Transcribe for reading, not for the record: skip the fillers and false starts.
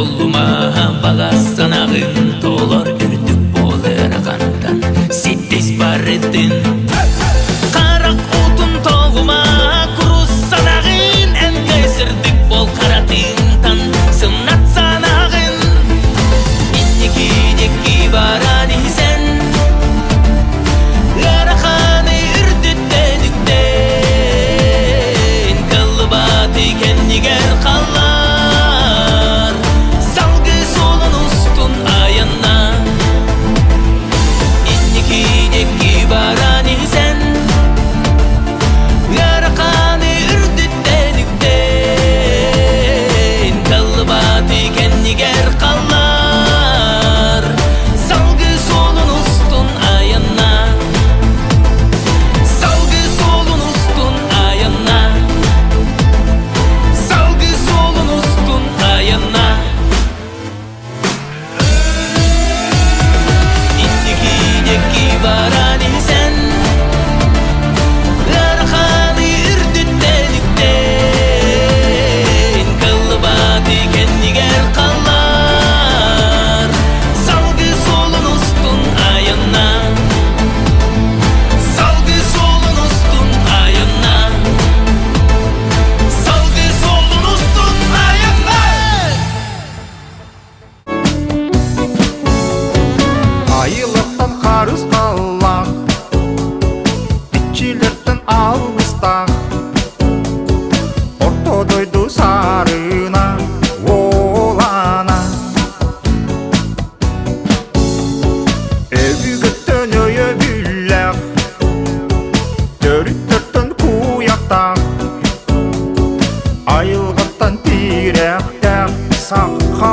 толма багассанагын толор үрдүк болер гандан ситтис барыдын карак утун толма куруссанагын энгесирдик бол каратынтан сынатсанагын инники барани сен гараханы үрдүттедиктен калбаты кеннигер қалар салгы солун устун аянна инники барани сен гараханы үрдүттедиктен калбаты кеннигер қалар салгы солун устун аянна салгы солун устун аянна салгы солун устун аянна инники барани сен гараханы үрдүттедиктен калбаты кеннигер қалар салгы солун устун аянна салгы солун устун аянна салгы солун устун аянна Айылыктан карыз каллак, итчилерден алыстак, ортодойду сарына олана. Өвүгөттөн өйө бүллак, төрүттөртөн куяктак, айылгыттан тиректак, сакка